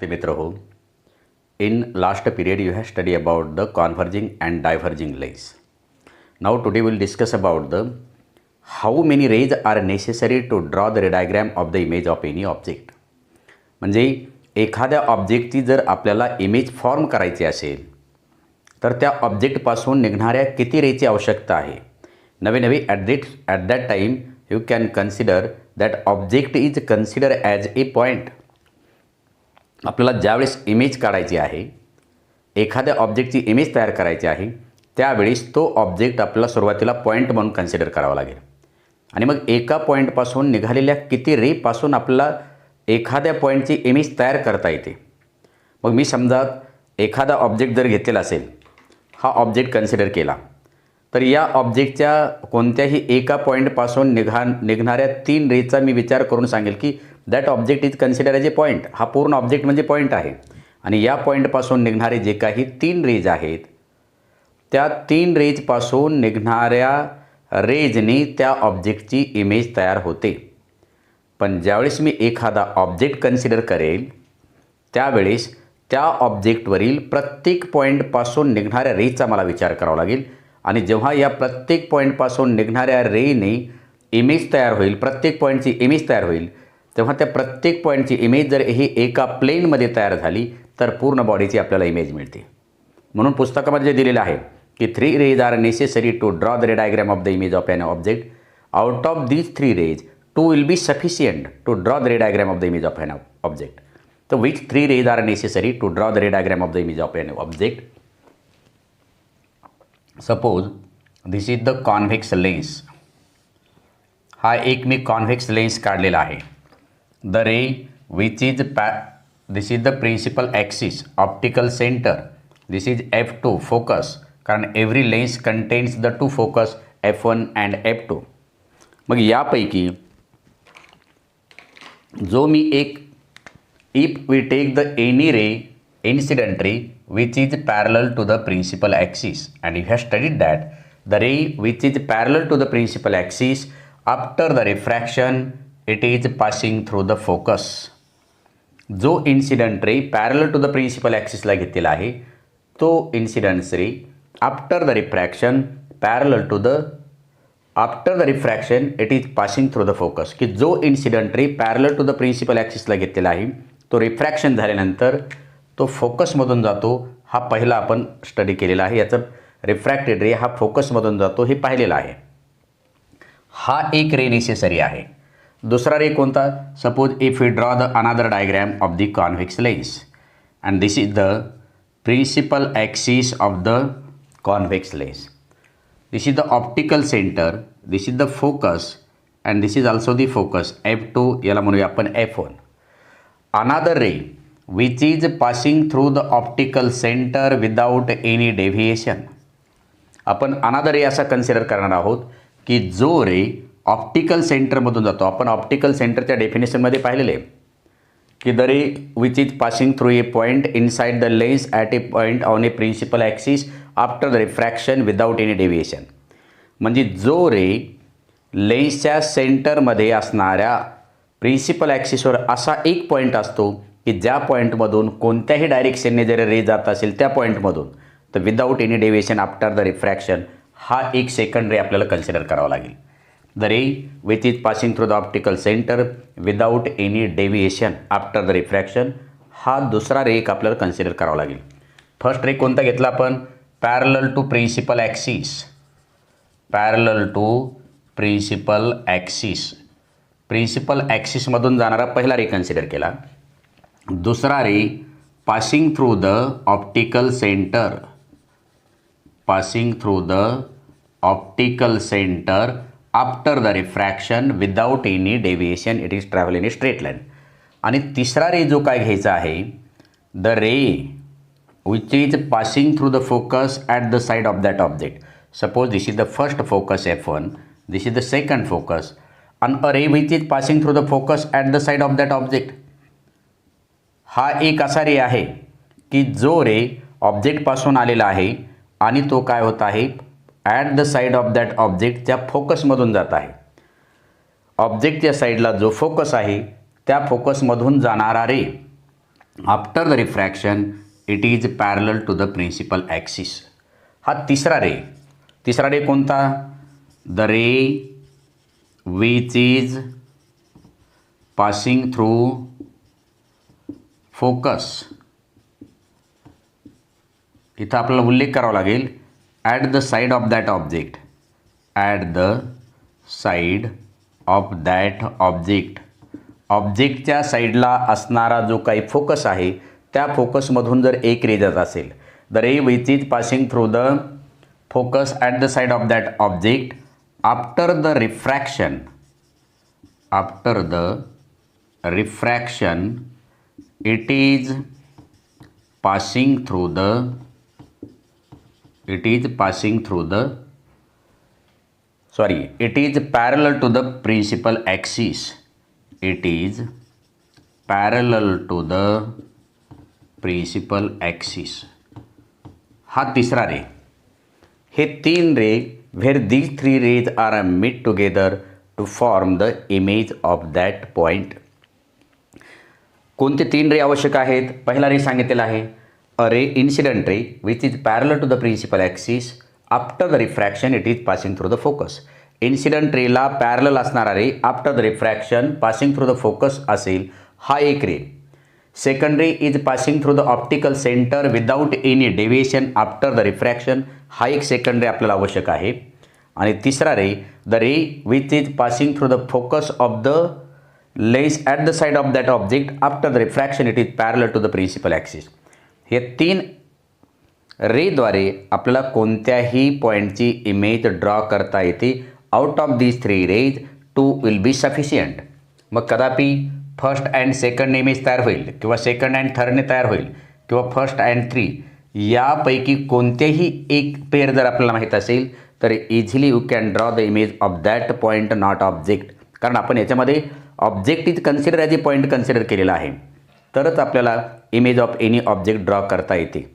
मित्र हो, in last period you have studied about the converging and diverging rays. Now today we will discuss about the how many rays are necessary to draw the ray diagram of the image of any object. म्हणजे एखाद्या ऑब्जेक्टची जर आपल्याला image form करायची असेल तर त्या ऑब्जेक्टपासून निघणाऱ्या किती रेची आवश्यकता आहे. नवे at that time you can consider that object is consider as A point. आपल्याला ज्यावेळेस इमेज काढायची आहे, एखाद्या ऑब्जेक्टची इमेज तयार करायची आहे, त्यावेळेस तो ऑब्जेक्ट आपल्याला सुरुवातीला पॉईंट म्हणून कन्सिडर करावा लागेल. आणि मग एका पॉईंटपासून निघालेल्या किती रेपासून आपल्याला एखाद्या पॉईंटची इमेज तयार करता येते. मग मी समजा एखादा ऑब्जेक्ट जर घेतलेला असेल, हा ऑब्जेक्ट कन्सिडर केला, तर या ऑब्जेक्टच्या कोणत्याही एका पॉईंटपासून निघणाऱ्या 3 रेचा मी विचार करून सांगेल की that object is consider as A point. हा पूर्ण ऑब्जेक्ट म्हणजे पॉईंट आहे. आणि या पॉईंटपासून निघणारे जे काही 3 रेज आहेत, त्या 3 रेजपासून निघणाऱ्या रेजनी त्या ऑब्जेक्टची इमेज तयार होते. पण ज्यावेळेस मी एखादा ऑब्जेक्ट कन्सिडर करेल, त्यावेळेस त्या ऑब्जेक्टवरील प्रत्येक पॉईंटपासून निघणाऱ्या रेचा मला विचार करावा लागेल. आणि जेव्हा या प्रत्येक पॉईंटपासून निघणाऱ्या रेने इमेज तयार होईल, प्रत्येक पॉईंटची इमेज तयार होईल, तेव्हा त्या प्रत्येक पॉईंटची इमेज जर ही एका प्लेनमध्ये तयार झाली तर पूर्ण बॉडीची आपल्याला इमेज मिळते. म्हणून पुस्तकामध्ये जे दिलेलं आहे की 3 rays are necessary to draw the ray diagram of the image of an object. Out of these 3 rays 2 will be sufficient to draw the ray diagram of the image of an object. तर which 3 rays are necessary to draw the ray diagram of the image of an object. Suppose this is the convex lens. हा एक मी convex lens काढलेला आहे. The ray which is this is the principal axis, optical centre, this is F2 focus, कारण every lens contains the 2 focus F1 and F2. मग यापैकी जो मी एक if we take the any ray incident ray which is parallel to the principal axis, and you have studied that the ray which is parallel to the principal axis after the refraction it is passing through the focus. जो incident ray parallel to the principal axis ला घेतलेला आहे, तो incident ray after the refraction it is passing through the focus. की जो incident ray parallel to the principal axis ला घेतलेला आहे, तो रिफ्रॅक्शन झाल्यानंतर तो फोकसमधून जातो. हा पहिला आपण स्टडी केलेला आहे. याचं रिफ्रॅक्टेड रे हा फोकसमधून जातो हे पाहिलेलं आहे. हा एक रे नेसेसरी आहे. दुसरा रे कोणता? Suppose if you draw the another diagram of the convex lens and this is the principal axis of the convex lens. This is the optical centre, this is the focus and this is also the focus F2, याला म्हणूया आपण F1. अनादर रे which is passing through the optical center without any deviation. आपण अनादर रे असा consider करणार आहोत की जो रे ऑप्टिकल सेंटरमधून जातो. आपण ऑप्टिकल सेंटरच्या डेफिनेशनमध्ये पाहिलेले की the ray which is passing through a point inside the lens at a point on a principal axis after the refraction without any deviation. म्हणजे जो रे लेन्सच्या सेंटरमध्ये असणाऱ्या प्रिन्सिपल ॲक्सिसवर असा एक पॉईंट असतो की ज्या पॉईंटमधून कोणत्याही डायरेक्शनने जर रे जात असेल त्या पॉईंटमधून, तर without any deviation after the refraction हा एक सेकंड रे आपल्याला कन्सिडर करावा लागेल. The ray which is passing through the optical centre without any deviation after the refraction हा दुसरा रे एक आपल्याला कन्सिडर करावा लागेल. फर्स्ट रे कोणता घेतला आपण? Parallel to principal axis. Parallel to principal axis. Principal ॲक्सिसमधून जाणारा पहिला रे कन्सिडर केला. दुसरा ray passing through the optical centre, passing through the optical centre after the refraction without any deviation it is travel in a straight line. आणि तिसरा ray जो काय घ्यायचा आहे, the ray which is passing through the focus at the side of that object. Suppose this is the first focus F1, this is the second focus, and a ray which is passing through the focus at the side of that object. हा एक असा रे आहे की जो रे ऑब्जेक्टपासून आलेला आहे आणि तो काय होत आहे, at the side of that ऑब्जेक्टच्या फोकसमधून जात आहे. ऑब्जेक्टच्या साईडला जो फोकस आहे त्या फोकसमधून जाणारा ray after the refraction it is parallel to the principal axis. हा तिसरा रे कोणता? The ray which is passing through focus. इथं आपल्याला उल्लेख करावा लागेल at the side of that object. At the side of that object. ऑब्जेक्टच्या साईडला असणारा जो काही फोकस आहे त्या फोकसमधून जर एक रे जात असेल, the ray which is passing through the focus at the side of that object after the refraction. After the refraction it is passing through the it is parallel to the principal axis. It is parallel to the principal axis. हा तिसरा रे. हे तीन रे where these three rays are meet together to form the image of that point. कोणते तीन रे आवश्यक आहेत? पहिला रे सांगितलेला आहे a ray incident ray which is parallel to the principal axis after the refraction it is passing through the focus. Incident ray ला parallel असणारा ray after the refraction passing through the focus असेल, हा एक ray. Second ray is passing through the optical centre without any deviation after the refraction, हा एक second ray आपल्याला आवश्यक आहे. आणि तिसरा ray the ray which is passing through the focus of the lens at the side of that object after the refraction it is parallel to the principal axis. हे तीन रेद्वारे आपल्याला कोणत्याही पॉईंटची इमेज ड्रॉ करता येते. Out of these three rays 2 will be sufficient. मग कदापि first and second image तयार होईल किंवा सेकंड अँड थर्डने तयार होईल किंवा फर्स्ट अँड 3 यापैकी कोणतेही एक पेअर जर आपल्याला माहीत असेल तर easily you can draw the image of that point not object. कारण आपण याच्यामध्ये object is consider as A point consider केलेला आहे, तरच आपल्याला image of any object draw करता येते.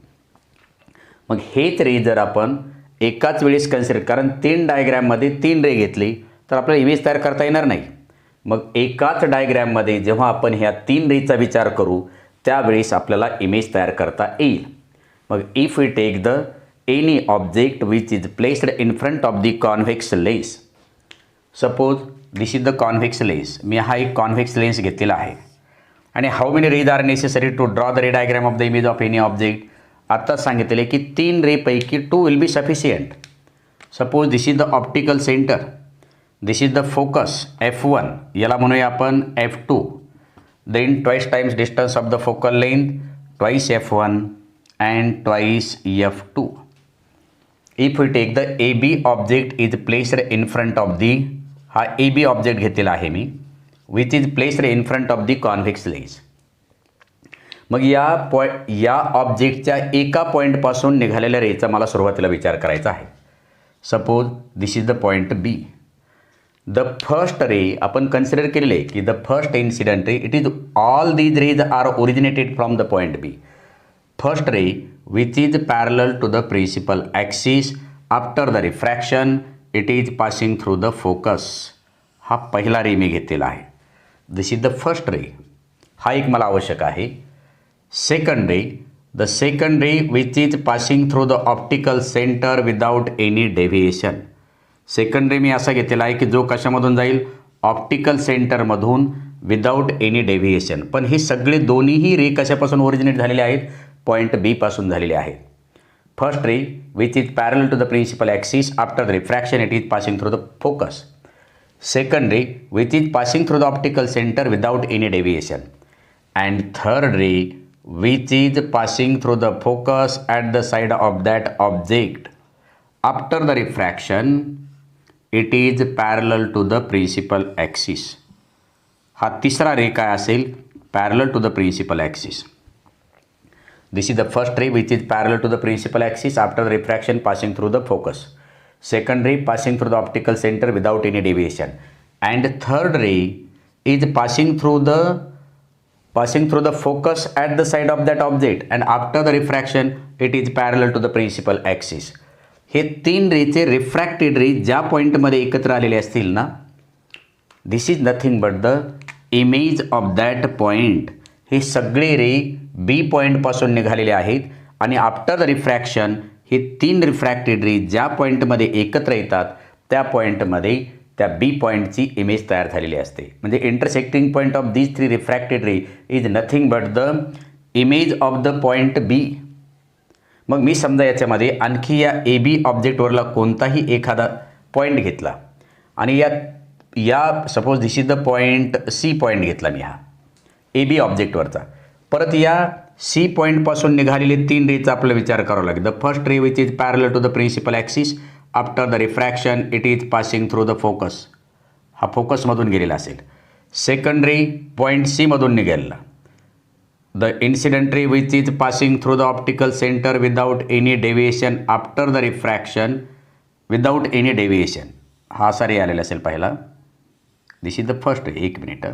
मग हेच रे जर आपण एकाच वेळेस कन्सिडर, कारण 3 डायग्रॅममध्ये 3 रे घेतली तर आपल्याला इमेज तयार करता येणार नाही. मग एकाच डायग्रॅममध्ये जेव्हा आपण ह्या 3 रेचा विचार करू त्यावेळेस आपल्याला इमेज तयार करता येईल. मग if we take the any object which is placed in front of the convex lens. Suppose this is the convex lens. मी हा एक कॉन्व्हेक्स लेन्स घेतलेला आहे आणि how many rays are necessary to draw the ray diagram of the image of any object. आत्ताच सांगितले की 3 रेपैकी 2 will be sufficient. Suppose this is the optical centre, this is the focus F1, याला म्हणूया आपण F2. Then twice times distance of the focal length, twice F1 and twice F2. If we take the AB object is placed in front of the, हा AB object घेतलेला आहे मी, which is placed in front of the convex lens. मग या ऑब्जेक्टच्या एका पॉईंटपासून निघालेल्या रेचा मला सुरुवातीला विचार करायचा आहे. Suppose this is the point B. The first ray आपण कन्सिडर केलेले की the first incident ray it is all these rays are originated from the point B. First ray which is parallel to the principal axis after the refraction it is passing through the focus. हा पहिला ray मी घेतलेला आहे. This is the first ray, हा एक मला आवश्यक आहे. Second ray, the second ray which is passing through the optical centre without any deviation. Second ray मी असा घेतलेला आहे की जो कशामधून जाईल, ऑप्टिकल सेंटरमधून विदाउट एनी डेव्हिएशन. पण हे सगळे दोन्हीही रे कशापासून ओरिजिनेट झालेले आहेत, पॉईंट B पासून झालेले आहेत. First ray which is parallel to the principal axis after the refraction it is passing through the focus. Second ray which is passing through the optical centre without any deviation. And third ray which is passing through the focus at the side of that object after the refraction it is parallel to the principal axis. हा तिसरा रे काय असेल, parallel to the principal axis. This is the first ray which is parallel to the principal axis after the refraction passing through the focus. Second ray passing through the optical center without any deviation. And third ray is passing through the focus at the side of that object and after the refraction it is parallel to the principal axis. हे 3 Reche refracted रे ज्या पॉईंटमध्ये एकत्र आलेले असतील ना, this is nothing but the image of that point. हे सगळे रे बी पॉईंटपासून निघालेले आहेत आणि आफ्टर द रिफ्रॅक्शन हे 3 रिफ्रॅक्टेड रे ज्या पॉईंटमध्ये एकत्र येतात त्या पॉईंटमध्ये त्या बी पॉईंटची इमेज तयार झालेली असते. म्हणजे intersecting point of these 3 refracted ray is nothing but the image of the point B. मग मी समजा याच्यामध्ये आणखी या ए बी ऑब्जेक्टवरला कोणताही एखादा पॉईंट घेतला आणि या suppose this is the point C point घेतला मी हा ए बी ऑब्जेक्टवरचा. परत या सी पॉईंटपासून निघालेले 3 रेचा आपला विचार करावा लागेल. The first ray which is parallel to the principal axis after the refraction it is passing through the focus. हा फोकसमधून गेलेला असेल. सेकंड रे पॉईंट सीमधून निघालेला. The incident ray which is passing through the optical centre without any deviation after the refraction without any deviation. हा असा ray आलेला असेल पहिला. This is the first ray. एक minute.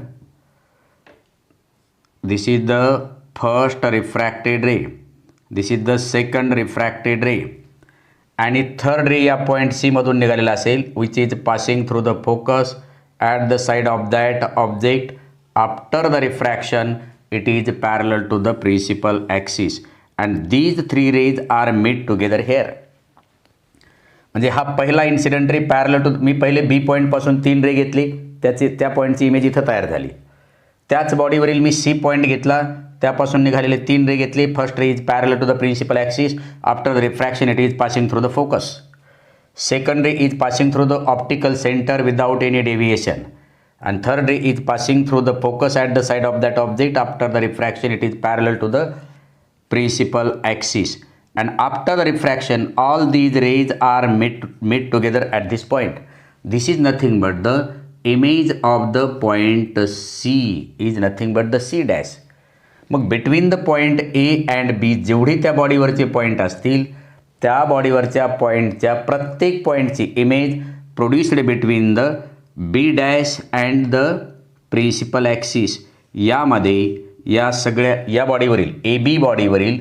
This is the first refracted ray. This is the second refracted ray आणि third ray या point सीमधून निघालेला असेल which is passing through the focus at the side of that object after the refraction it is parallel to the principal axis and these 3 rays are met together here. म्हणजे हा पहिला incident ray parallel to, मी पहिले बी पॉईंटपासून 3 रे घेतली, त्या पॉईंटची image इथं तयार झाली. त्याच बॉडीवरील मी सी पॉईंट घेतला, त्यापासून निघालेले 3 रे घेतले. First ray is parallel to the principal axis after the refraction it is passing through the focus. Second ray is passing through the optical centre without any deviation. And third ray is passing through the focus at the side of that object after the refraction it is parallel to the principal axis and after the refraction all these rays are met together at this point. This is nothing but the image of the point C is nothing but the C dash. मग between the point A and B जेवढी त्या बॉडीवरचे point असतील त्या बॉडीवरच्या पॉईंटच्या प्रत्येक पॉईंटची image produced between the B dash and the principal axis. यामध्ये या बॉडीवरील ए बी बॉडीवरील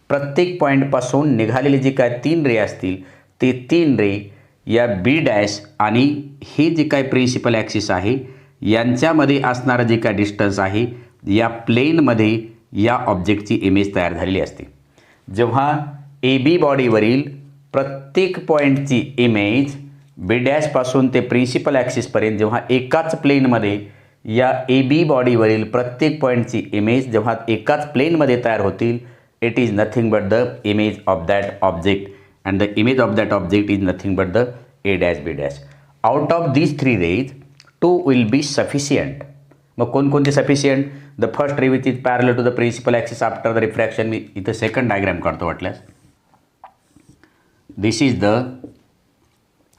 प्रत्येक पॉईंटपासून निघालेले जे काय 3 रे असतील ते 3 रे या बी डॅश आणि हे जे काय प्रिन्सिपल ॲक्सिस आहे यांच्यामध्ये असणारं जे काय डिस्टन्स आहे या प्लेनमध्ये या ऑब्जेक्टची इमेज तयार झालेली असते. जेव्हा ए बी बॉडीवरील प्रत्येक पॉईंटची इमेज बी डॅशपासून ते प्रिन्सिपल ॲक्सिसपर्यंत जेव्हा एकाच प्लेनमध्ये या ए बी बॉडीवरील प्रत्येक पॉईंटची इमेज जेव्हा एकाच प्लेनमध्ये तयार होतील it is nothing but the image of that object and the image of that object is nothing but the A dash B dash. Out of these 3 rays 2 will be sufficient. मग कोणकोणते sufficient? The first ray which is parallel to the principal axis after the refraction. मी इथं second diagram काढतो वाटल्यास. This is the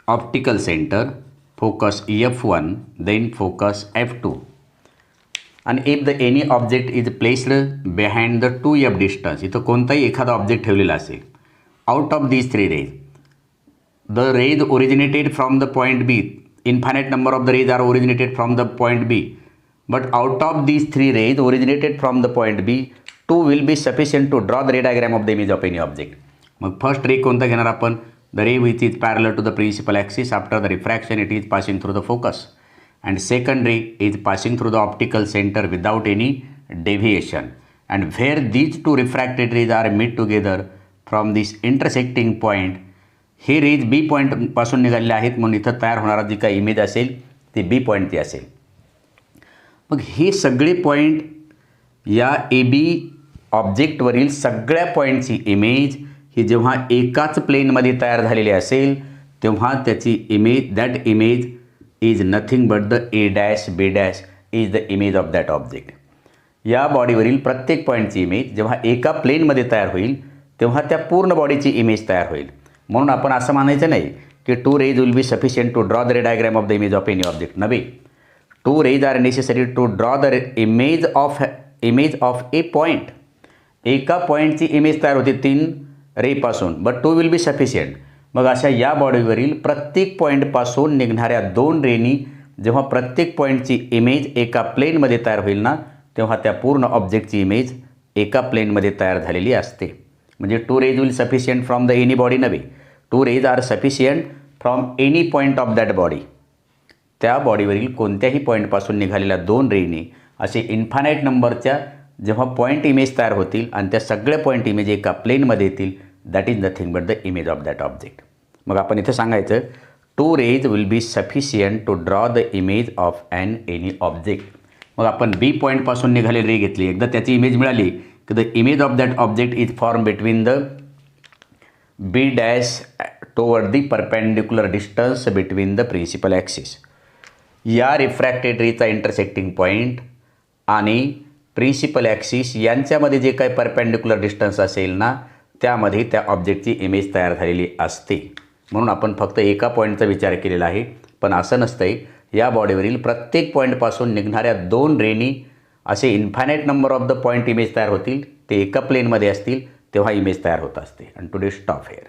optical centre, focus F1 then focus F2 and if the any object is placed behind the 2F distance, इथं कोणताही एखादा object ठेवलेला असेल. Out of these 3 rays the rays originated from the point B, infinite number of the rays are originated from the point B, but out of these 3 rays originated from the point B 2 will be sufficient to draw the ray diagram of the image of any object. मग first ray कोणता घेणार आपण? The ray which is parallel to the principal axis after the refraction it is passing through the focus and second ray is passing through the optical center without any deviation and where these 2 refracted rays are met together from this intersecting point हे raise बी पॉईंटपासून निघालेले आहेत म्हणून इथं तयार होणारा जी काही image असेल ती बी पॉईंटची असेल. मग हे सगळे पॉईंट या ए बी ऑब्जेक्टवरील सगळ्या पॉईंटची इमेज ही जेव्हा एकाच प्लेनमध्ये तयार झालेली असेल तेव्हा त्याची image that image is nothing but the A dash B dash is the image of that object. या बॉडीवरील प्रत्येक पॉईंटची इमेज जेव्हा एका प्लेनमध्ये तयार होईल तेव्हा त्या पूर्ण बॉडीची इमेज तयार होईल. म्हणून आपण असं मानायचं नाही की 2 rays will be sufficient to draw the ray diagram of the image of any object. नव्हे, 2 rays are necessary to draw the image of a point. एका पॉईंटची इमेज तयार होते 3 रेपासून बट 2 विल बी सफिशियंट. मग अशा या बॉडीवरील प्रत्येक पॉईंटपासून निघणाऱ्या 2 रेनी जेव्हा प्रत्येक पॉईंटची इमेज एका प्लेनमध्ये तयार होईल ना तेव्हा त्या पूर्ण ऑब्जेक्टची इमेज एका प्लेनमध्ये तयार झालेली असते. म्हणजे 2 rays will sufficient from the any body. नव्हे, 2 rays are sufficient from any point of that body. त्या बॉडीवरील कोणत्याही पॉईंटपासून निघालेल्या 2 रेनी असे इन्फानाईट नंबरच्या जेव्हा पॉईंट इमेज तयार होतील आणि त्या सगळ्या पॉईंट इमेज एका प्लेनमध्ये येतील, that is nothing but the image of that object. मग आपण इथे सांगायचं 2 rays will be sufficient to draw the image of any object. मग आपण बी पॉईंटपासून निघालेली रे घेतली. एकदा त्याची इमेज मिळाली की the image of that object is form between the B dash toward the perpendicular distance between the principal axis. या रिफ्रॅक्टेड रेचा इंटरसेक्टिंग पॉईंट आणि प्रिन्सिपल ॲक्सिस यांच्यामध्ये जे काही परपेंडिक्युलर डिस्टन्स असेल ना, त्यामध्ये त्या ऑब्जेक्टची इमेज तयार झालेली असते. म्हणून आपण फक्त एका पॉईंटचा विचार केलेला आहे, पण असं नसतंय. या बॉडीवरील प्रत्येक पॉईंटपासून निघणाऱ्या 2 रेनी असे infinite number of the point image तयार होतील. ते एका प्लेनमध्ये असतील तेव्हा इमेज तयार होत असते. आणि टुडे स्टॉप हेअर.